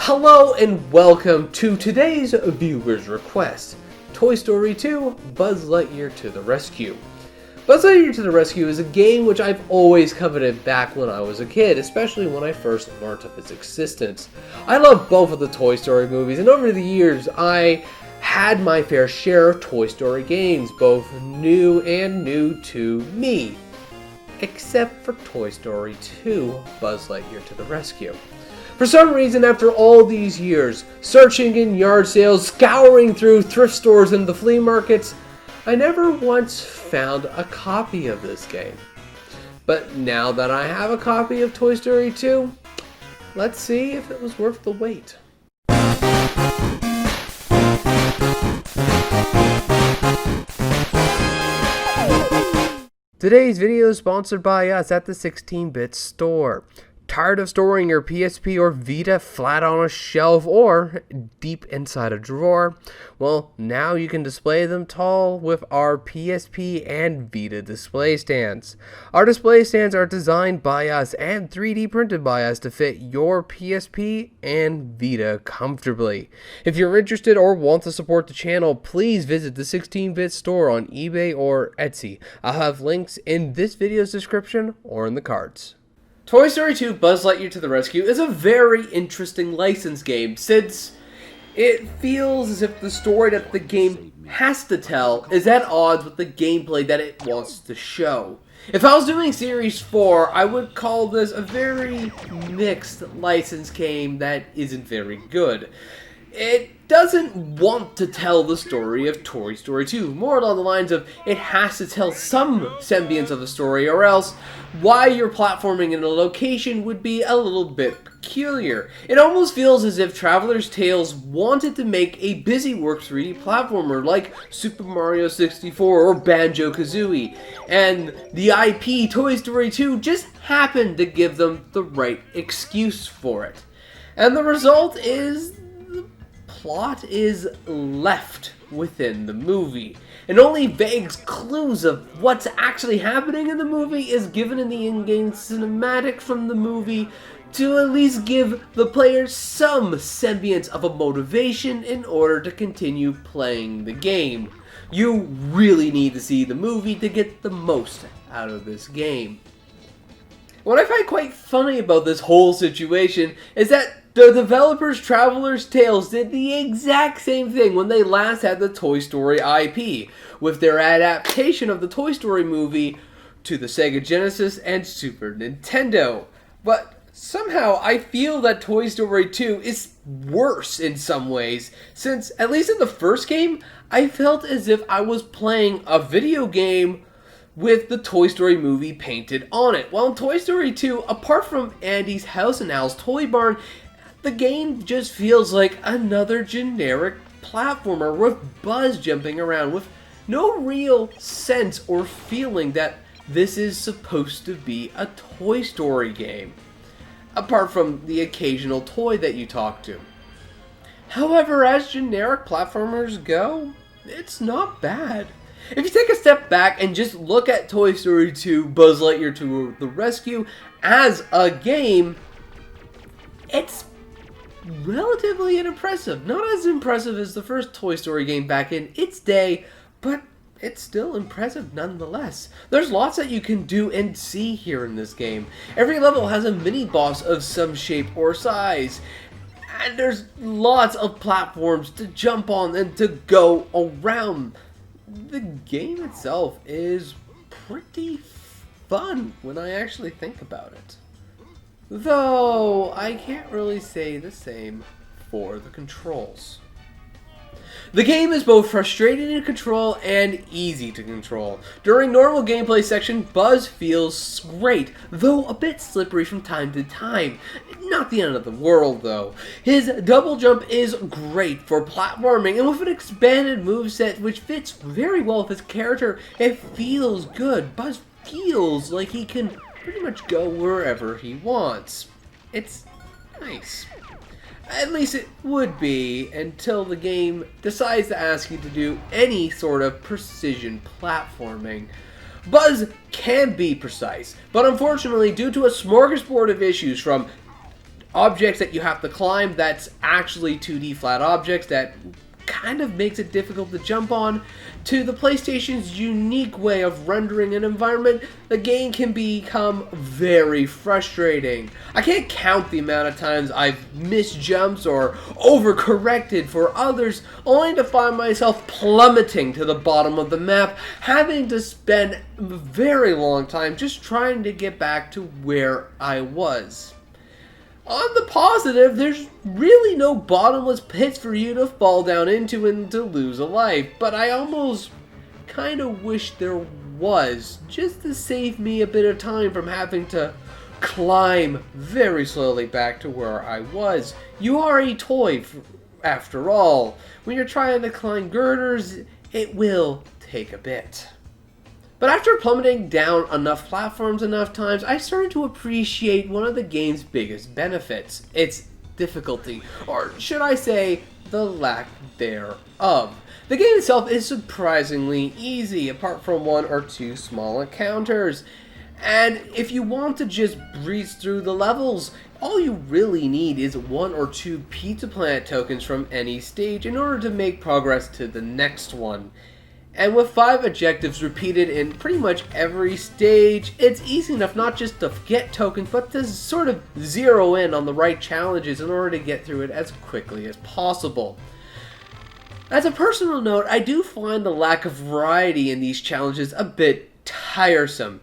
Hello and welcome to today's viewer's request, Toy Story 2, Buzz Lightyear to the Rescue. Buzz Lightyear to the Rescue is a game which I've always coveted back when I was a kid, especially when I first learned of its existence. I love both of the Toy Story movies, and over the years I had my fair share of Toy Story games, both new and new to me. Except for Toy Story 2, Buzz Lightyear to the Rescue. For some reason, after all these years, searching in yard sales, scouring through thrift stores and the flea markets, I never once found a copy of this game. But now that I have a copy of Toy Story 2, let's see if it was worth the wait. Today's video is sponsored by us at the 16-Bit Store. Tired of storing your PSP or Vita flat on a shelf or deep inside a drawer? Well, now you can display them tall with our PSP and Vita display stands. Our display stands are designed by us and 3D printed by us to fit your PSP and Vita comfortably. If you're interested or want to support the channel, please visit the 16-Bit Store on eBay or Etsy. I'll have links in this video's description or in the cards. Toy Story 2 Buzz Lightyear to the Rescue is a very interesting license game, since it feels as if the story that the game has to tell is at odds with the gameplay that it wants to show. If I was doing Series 4, I would call this a very mixed license game that isn't very good. It doesn't want to tell the story of Toy Story 2, more along the lines of it has to tell some semblance of the story, or else why you're platforming in a location would be a little bit peculiar. It almost feels as if Traveler's Tales wanted to make a BusyWorks 3D platformer like Super Mario 64 or Banjo-Kazooie, and the IP Toy Story 2 just happened to give them the right excuse for it. And the result is plot is left within the movie, and only vague clues of what's actually happening in the movie is given in the in-game cinematic from the movie to at least give the player some semblance of a motivation in order to continue playing the game. You really need to see the movie to get the most out of this game. What I find quite funny about this whole situation is that the developers Traveler's Tales did the exact same thing when they last had the Toy Story IP, with their adaptation of the Toy Story movie to the Sega Genesis and Super Nintendo. But somehow I feel that Toy Story 2 is worse in some ways, since at least in the first game, I felt as if I was playing a video game with the Toy Story movie painted on it. While in Toy Story 2, apart from Andy's house and Al's toy barn, the game just feels like another generic platformer with Buzz jumping around with no real sense or feeling that this is supposed to be a Toy Story game, apart from the occasional toy that you talk to. However, as generic platformers go, it's not bad. If you take a step back and just look at Toy Story 2 Buzz Lightyear to the Rescue as a game, it's relatively unimpressive. Not as impressive as the first Toy Story game back in its day, but it's still impressive nonetheless. There's lots that you can do and see here in this game. Every level has a mini-boss of some shape or size, and there's lots of platforms to jump on and to go around. The game itself is pretty fun when I actually think about it. Though, I can't really say the same for the controls. The game is both frustrating to control and easy to control. During normal gameplay section, Buzz feels great, though a bit slippery from time to time. Not the end of the world, though. His double jump is great for platforming, and with an expanded moveset which fits very well with his character, it feels good. Buzz feels like he can pretty much go wherever he wants. It's nice. At least it would be until the game decides to ask you to do any sort of precision platforming. Buzz can be precise, but unfortunately, due to a smorgasbord of issues from objects that you have to climb that's actually 2D flat objects that kind of makes it difficult to jump on, to the PlayStation's unique way of rendering an environment, the game can become very frustrating. I can't count the amount of times I've missed jumps or overcorrected for others, only to find myself plummeting to the bottom of the map, having to spend a very long time just trying to get back to where I was. On the positive, there's really no bottomless pits for you to fall down into and to lose a life, but I almost kind of wish there was, just to save me a bit of time from having to climb very slowly back to where I was. You are a toy, after all. When you're trying to climb girders, it will take a bit. But after plummeting down enough platforms enough times, I started to appreciate one of the game's biggest benefits, its difficulty, or should I say, the lack thereof. The game itself is surprisingly easy, apart from one or two small encounters. And if you want to just breeze through the levels, all you really need is 1 or 2 Pizza Planet tokens from any stage in order to make progress to the next one. And with 5 objectives repeated in pretty much every stage, it's easy enough not just to get tokens, but to sort of zero in on the right challenges in order to get through it as quickly as possible. As a personal note, I do find the lack of variety in these challenges a bit tiresome.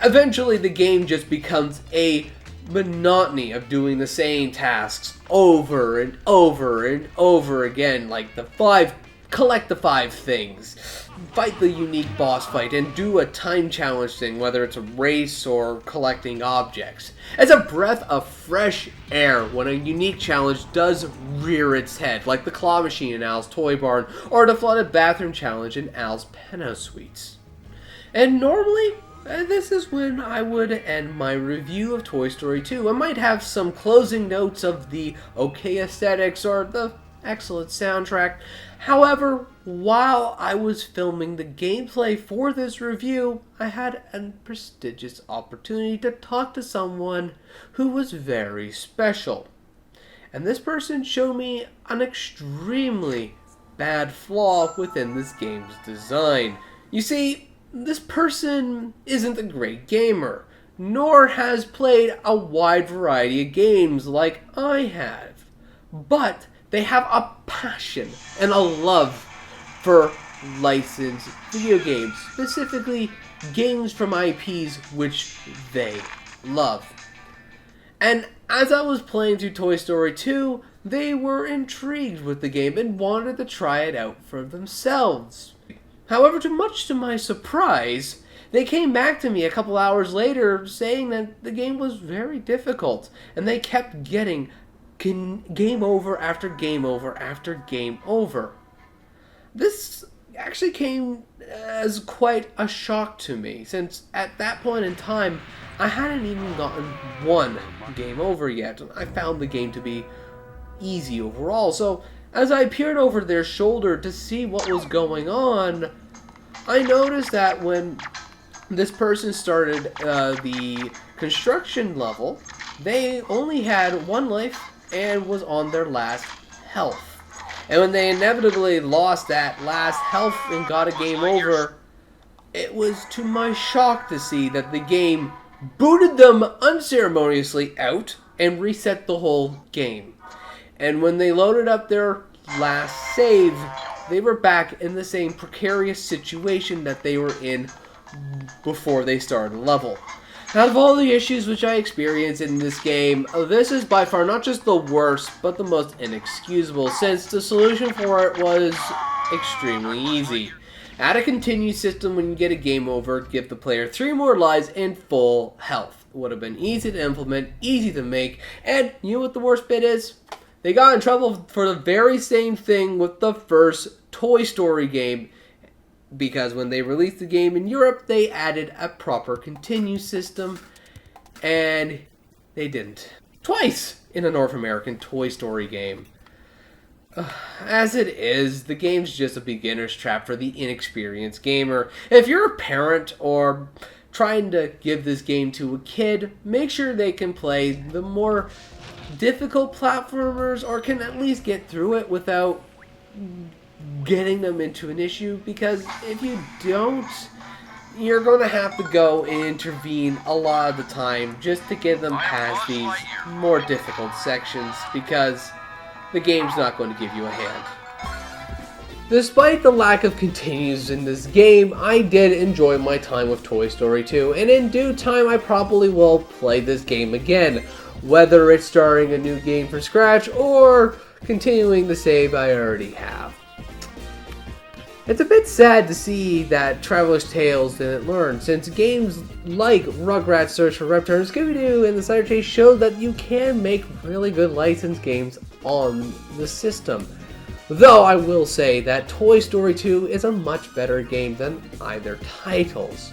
Eventually the game just becomes a monotony of doing the same tasks over and over and over again, like collect the 5 things, fight the unique boss fight, and do a time challenge thing, whether it's a race or collecting objects. It's a breath of fresh air when a unique challenge does rear its head, like the claw machine in Al's Toy Barn, or the flooded bathroom challenge in Al's Penthouse Suites. And normally, this is when I would end my review of Toy Story 2. I might have some closing notes of the okay aesthetics or the excellent soundtrack. However, while I was filming the gameplay for this review, I had a prestigious opportunity to talk to someone who was very special. And this person showed me an extremely bad flaw within this game's design. You see, this person isn't a great gamer, nor has played a wide variety of games like I have. But they have a passion and a love for licensed video games, specifically games from IPs which they love. And as I was playing through Toy Story 2, they were intrigued with the game and wanted to try it out for themselves. However, much to my surprise, they came back to me a couple hours later saying that the game was very difficult, and they kept getting game over after game over after game over. This actually came as quite a shock to me, since at that point in time, I hadn't even gotten one game over yet, and I found the game to be easy overall. So as I peered over their shoulder to see what was going on, I noticed that when this person started the construction level, they only had 1 life and was on their last health. And when they inevitably lost that last health and got a game over, it was to my shock to see that the game booted them unceremoniously out and reset the whole game. And when they loaded up their last save, they were back in the same precarious situation that they were in before they started the level. Out of all the issues which I experienced in this game, this is by far not just the worst, but the most inexcusable, since the solution for it was extremely easy. Add a continue system when you get a game over, give the player 3 more lives and full health. It would have been easy to implement, easy to make, and you know what the worst bit is? They got in trouble for the very same thing with the first Toy Story game, because when they released the game in Europe, they added a proper continue system, and they didn't. Twice in a North American Toy Story game. As it is, the game's just a beginner's trap for the inexperienced gamer. If you're a parent or trying to give this game to a kid, make sure they can play the more difficult platformers or can at least get through it without getting them into an issue, because if you don't, you're going to have to go and intervene a lot of the time just to get them past these more difficult sections, because the game's not going to give you a hand. Despite the lack of continues in this game, I did enjoy my time with Toy Story 2, and in due time I probably will play this game again, whether it's starting a new game from scratch or continuing the save I already have. It's a bit sad to see that Traveler's Tales didn't learn, since games like Rugrats Search for Reptar and Scooby-Doo and the Cider Chase showed that you can make really good licensed games on the system. Though I will say that Toy Story 2 is a much better game than either titles.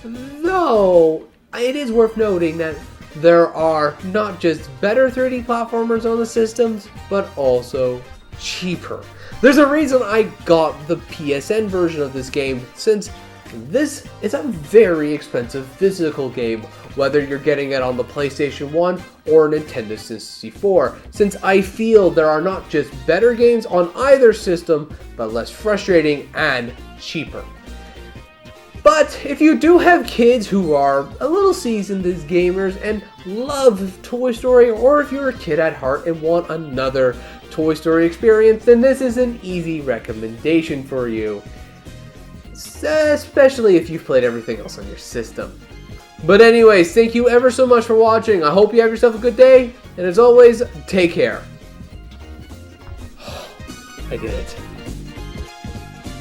Though, it is worth noting that there are not just better 3D platformers on the systems, but also cheaper. There's a reason I got the PSN version of this game, since this is a very expensive physical game, whether you're getting it on the PlayStation 1 or Nintendo 64, since I feel there are not just better games on either system, but less frustrating and cheaper. But if you do have kids who are a little seasoned as gamers and love Toy Story, or if you're a kid at heart and want another Toy Story experience, then this is an easy recommendation for you, especially if you've played everything else on your system. But anyways, thank you ever so much for watching. I hope you have yourself a good day, and as always, take care. I did it.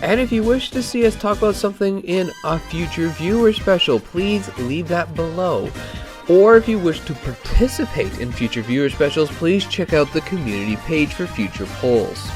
And if you wish to see us talk about something in a future viewer special, please leave that below. Or if you wish to participate in future viewer specials, please check out the community page for future polls.